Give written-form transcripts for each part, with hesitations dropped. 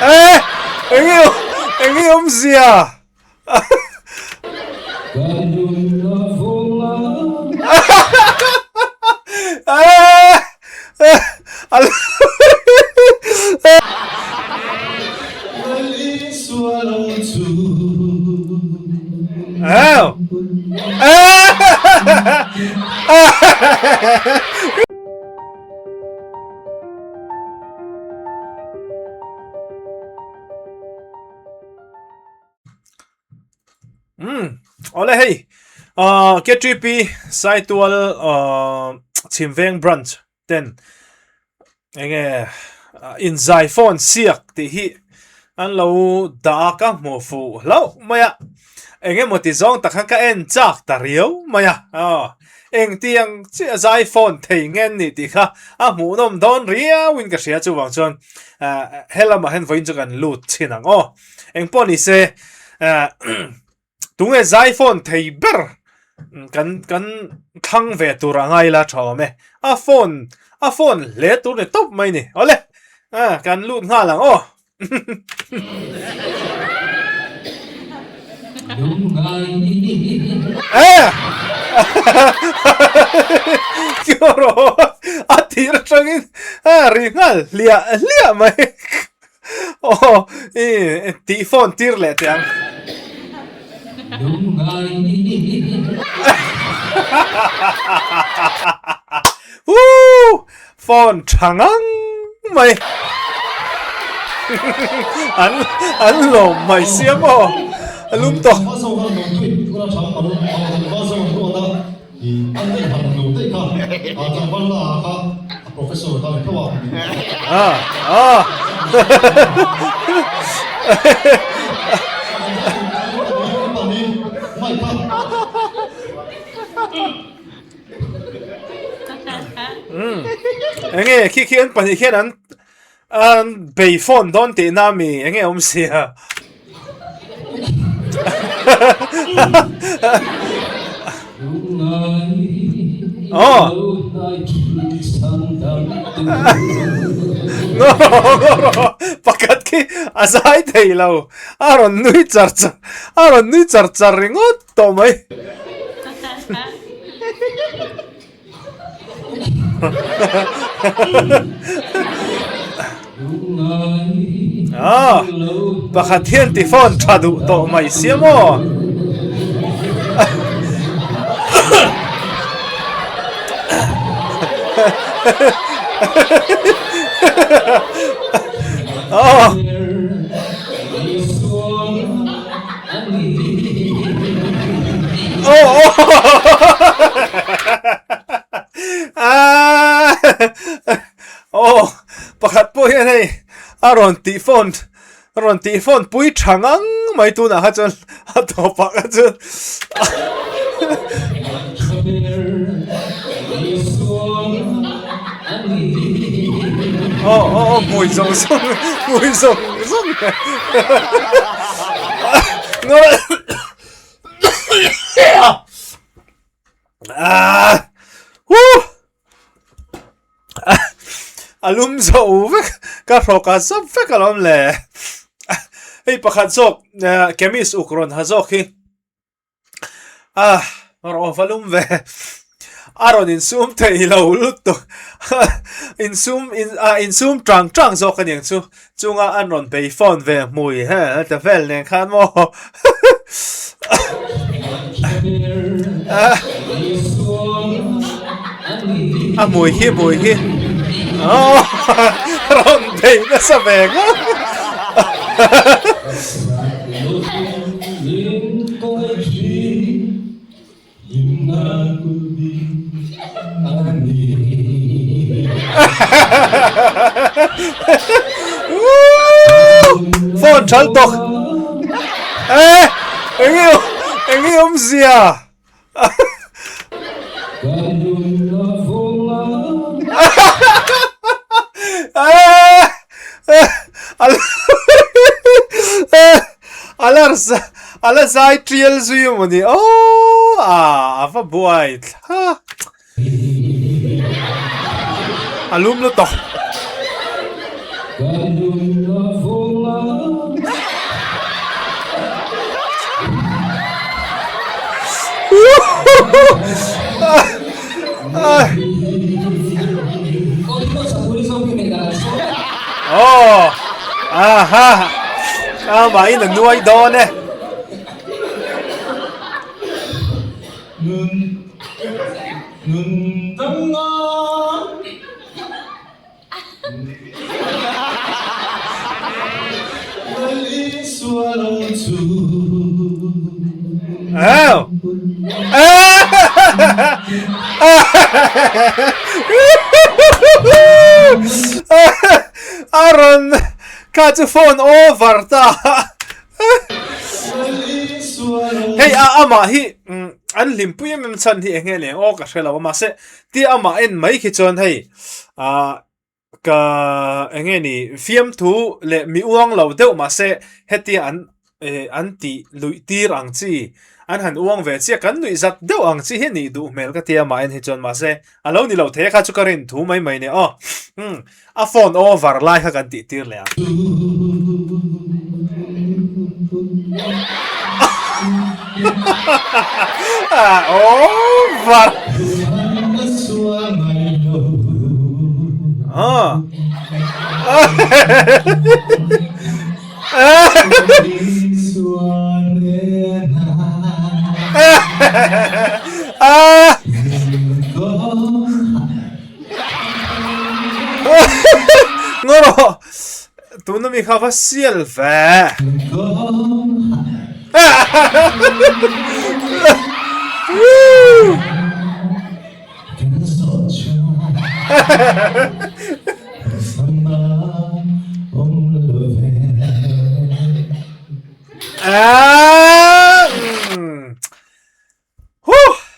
ê anh yêu ông gì à ole hey ke tripi sai tual chimveng branch ten enge in zai phone siak ti hi an lo da ka mo fu lo maya enge moti zong takhan ka en chak ta riu maya eng tiang chi zai phone thei ngen ni ti kha a mu nom don ria win ka sia chu wang chon hela ma hen voin chu kan lut chinang eng poni se tung e zai phone thei ber kan thang ve tur angai la thome a phone le tur ne top mai ni ole kan lut nga lang Kiro atir changin ringal lia mai ti phone tir le tiang phone changang mày anh lồm mày xiêm lum to nghe khi anh bận khi anh bị phone đón tiền nam mi nghe ông xia pakat ki asai thei lo aron nui char char ringot to mai pakhat hian ti phone thadu to mai siamo pakhat po hian hei aron ti phone pui thangang mai tu na ha chon a to pa ka chon mùi rồng alum dầu với các rổ cá sắp với cả lắm lệ ấy bà khát dọc kemis ukron hà dọc khi rổ phá lum về aron in zoom thầy lâu lúc to in zoom trăng dọc cái những chú chúng aron bay phone về mùi ha ta vel nè khát mò mùi khi ron bay nó sao về quá phone chal tok anh yêu ông gì à ala sai trial zui moni ava boy alum lo to aha mai na nuai do ne 눈 담아 멀리 swallow oh Aaron catch a phone over ta hey ama hi an limpu em chan hi enge le o ka hrela ma se ti ama en mai khi chon hei ka enge ni fiam thu le mi uang lo deuh ma se heti an ti lui tir ang chi an han uang ve chi kan nui zat deuh ang chi he ni du mel ka ti ama en hi chon ma se alo ni lo the kha chu karin thu mai mai ne a phone over lai kha kan ti tir le over ngoro tu no mi khava sial ve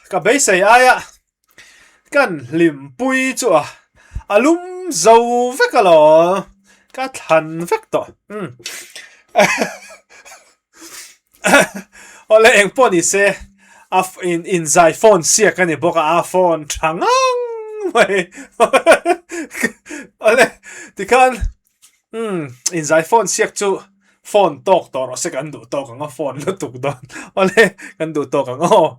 ka bei sei aya kan lim pui chu alum zo vekalo ka than vek to ole eng poni se in zai phone sia kan e boka a phone thangang mai ole tikan in zai phone sia chu phone tok to ro se kan du to ka phone lu tuk don ole kan du to ka ngo